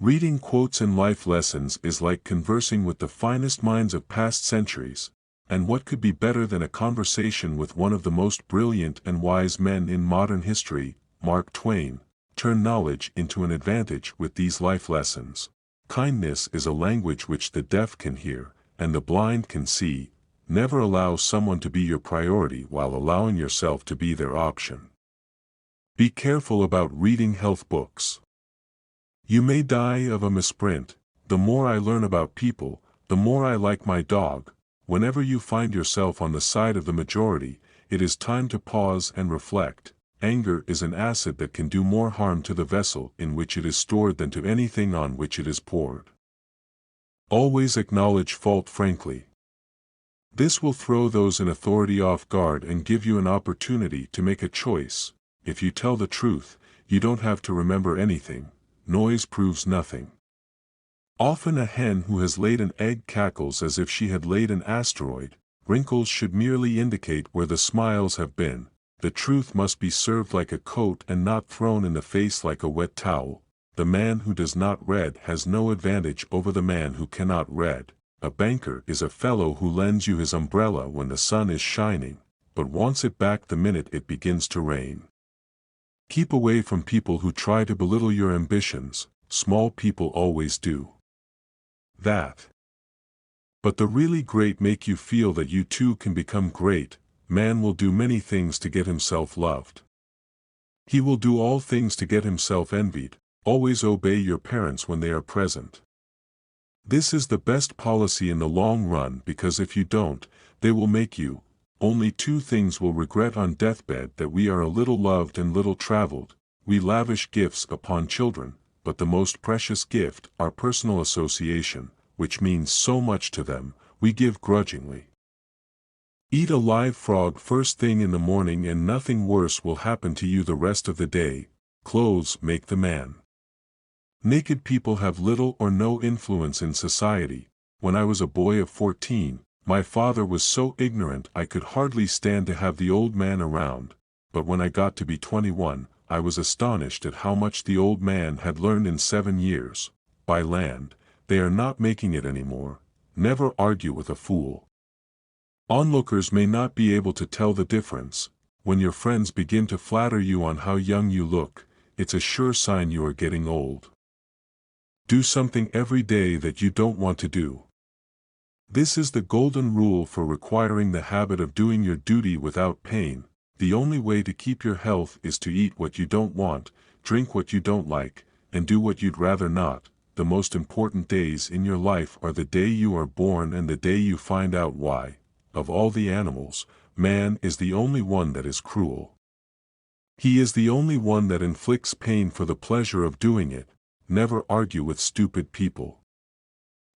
Reading quotes and life lessons is like conversing with the finest minds of past centuries, and what could be better than a conversation with one of the most brilliant and wise men in modern history, Mark Twain? Turn knowledge into an advantage with these life lessons. Kindness is a language which the deaf can hear, and the blind can see. Never allow someone to be your priority while allowing yourself to be their option. Be careful about reading health books. You may die of a misprint. The more I learn about people, the more I like my dog. Whenever you find yourself on the side of the majority, it is time to pause and reflect. Anger is an acid that can do more harm to the vessel in which it is stored than to anything on which it is poured. Always acknowledge fault frankly. This will throw those in authority off guard and give you an opportunity to make a choice. If you tell the truth, you don't have to remember anything. Noise proves nothing. Often a hen who has laid an egg cackles as if she had laid an asteroid. Wrinkles should merely indicate where the smiles have been. The truth must be served like a coat and not thrown in the face like a wet towel. The man who does not read has no advantage over the man who cannot read. A banker is a fellow who lends you his umbrella when the sun is shining, but wants it back the minute it begins to rain. Keep away from people who try to belittle your ambitions. Small people always do that. But the really great make you feel that you too can become great. Man will do many things to get himself loved. He will do all things to get himself envied. Always obey your parents when they are present. This is the best policy in the long run, because if you don't, they will make you. Only two things we'll regret on deathbed: that we are a little loved and little traveled. We lavish gifts upon children, but the most precious gift, our personal association, which means so much to them, we give grudgingly. Eat a live frog first thing in the morning and nothing worse will happen to you the rest of the day. Clothes make the man. Naked people have little or no influence in society. When I was a boy of 14, my father was so ignorant I could hardly stand to have the old man around, but when I got to be 21, I was astonished at how much the old man had learned in 7 years. By land, they are not making it anymore. Never argue with a fool. Onlookers may not be able to tell the difference. When your friends begin to flatter you on how young you look, it's a sure sign you are getting old. Do something every day that you don't want to do. This is the golden rule for requiring the habit of doing your duty without pain. The only way to keep your health is to eat what you don't want, drink what you don't like, and do what you'd rather not. The most important days in your life are the day you are born and the day you find out why. Of all the animals, man is the only one that is cruel. He is the only one that inflicts pain for the pleasure of doing it. Never argue with stupid people.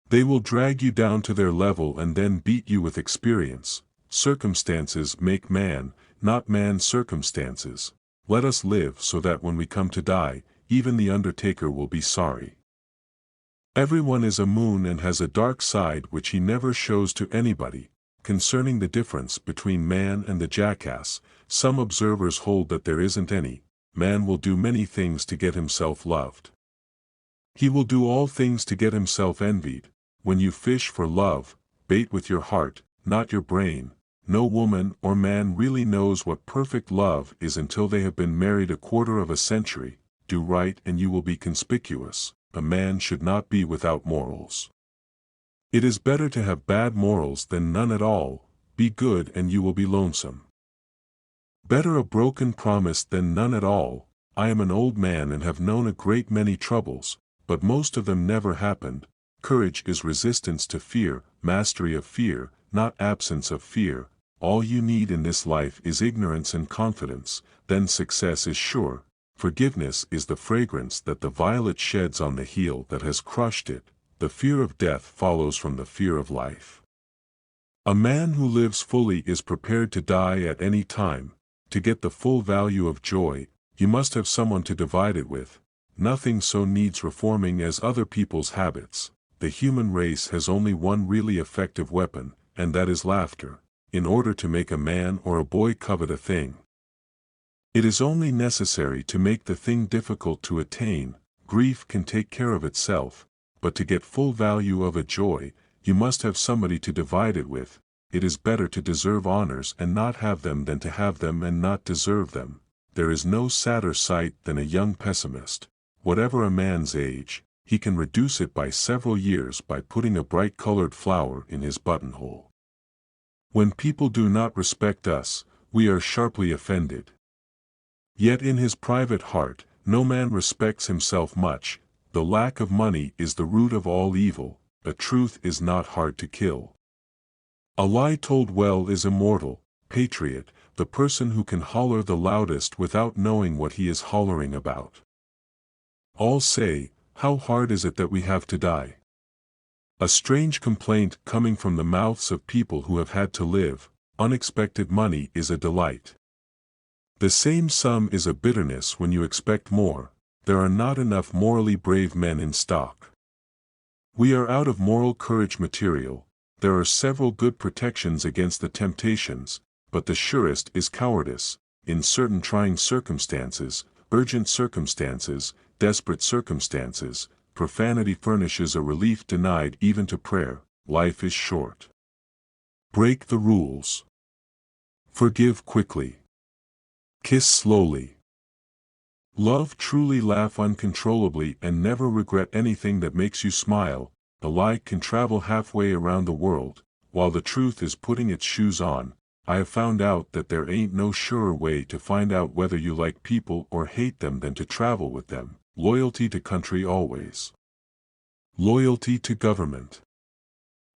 They will drag you down to their level and then beat you with experience. Circumstances make man, not man circumstances. Let us live so that when we come to die, even the undertaker will be sorry. Everyone is a moon and has a dark side which he never shows to anybody. Concerning the difference between man and the jackass, some observers hold that there isn't any. Man will do many things to get himself loved. He will do all things to get himself envied. When you fish for love, bait with your heart, not your brain. No woman or man really knows what perfect love is until they have been married a quarter of a century. Do right and you will be conspicuous. A man should not be without morals. It is better to have bad morals than none at all. Be good and you will be lonesome. Better a broken promise than none at all. I am an old man and have known a great many troubles, but most of them never happened. Courage is resistance to fear, mastery of fear, not absence of fear. All you need in this life is ignorance and confidence, then success is sure. Forgiveness is the fragrance that the violet sheds on the heel that has crushed it. The fear of death follows from the fear of life. A man who lives fully is prepared to die at any time. To get the full value of joy, you must have someone to divide it with. Nothing so needs reforming as other people's habits. The human race has only one really effective weapon, and that is laughter, in order to make a man or a boy covet a thing. It is only necessary to make the thing difficult to attain. grief can take care of itself, but to get full value of a joy, you must have somebody to divide it with. It is better to deserve honors and not have them than to have them and not deserve them. There is no sadder sight than a young pessimist. Whatever a man's age, he can reduce it by several years by putting a bright-colored flower in his buttonhole. When people do not respect us, we are sharply offended. Yet in his private heart, no man respects himself much. The lack of money is the root of all evil. A truth is not hard to kill. A lie told well is immortal. Patriot, the person who can holler the loudest without knowing what he is hollering about. All say, how hard is it that we have to die? A strange complaint coming from the mouths of people who have had to live. Unexpected money is a delight. The same sum is a bitterness when you expect more. There are not enough morally brave men in stock. We are out of moral courage material. There are several good protections against the temptations, but the surest is cowardice. In certain trying circumstances, urgent circumstances, desperate circumstances, profanity furnishes a relief denied even to prayer. Life is short. Break the rules. Forgive quickly. Kiss slowly. Love truly, laugh uncontrollably, and never regret anything that makes you smile. The lie can travel halfway around the world, while the truth is putting its shoes on. I have found out that there ain't no surer way to find out whether you like people or hate them than to travel with them. Loyalty to country always. Loyalty to government.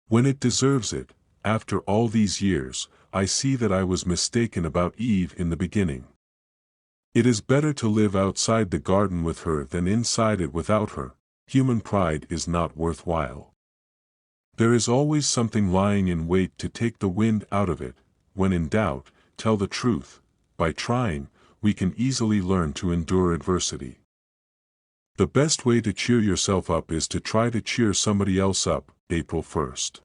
When it deserves it. After all these years, I see that I was mistaken about Eve in the beginning. It is better to live outside the garden with her than inside it without her. Human pride is not worthwhile. There is always something lying in wait to take the wind out of it. When in doubt, tell the truth. By trying, we can easily learn to endure adversity. The best way to cheer yourself up is to try to cheer somebody else up. April 1st.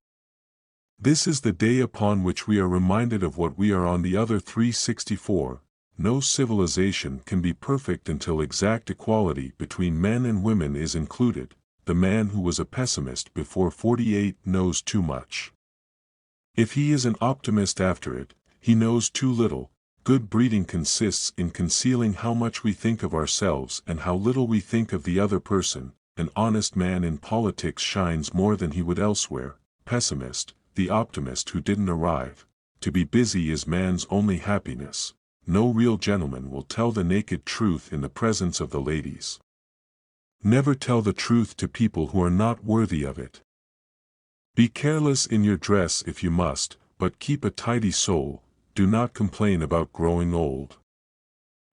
This is the day upon which we are reminded of what we are on the other 364. No civilization can be perfect until exact equality between men and women is included. The man who was a pessimist before 48 knows too much. If he is an optimist after it, he knows too little. Good breeding consists in concealing how much we think of ourselves and how little we think of the other person. An honest man in politics shines more than he would elsewhere. Pessimist, the optimist who didn't arrive. To be busy is man's only happiness. No real gentleman will tell the naked truth in the presence of the ladies. Never tell the truth to people who are not worthy of it. Be careless in your dress if you must, but keep a tidy soul. Do not complain about growing old.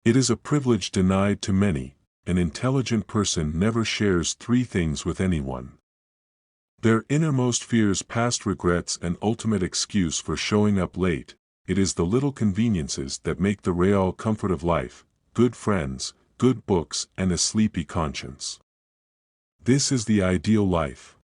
It is a privilege denied to many. An intelligent person never shares three things with anyone. Their innermost fears, past regrets, and ultimate excuse for showing up late. It is the little conveniences that make the real comfort of life. Good friends, good books, and a sleepy conscience. This is the ideal life.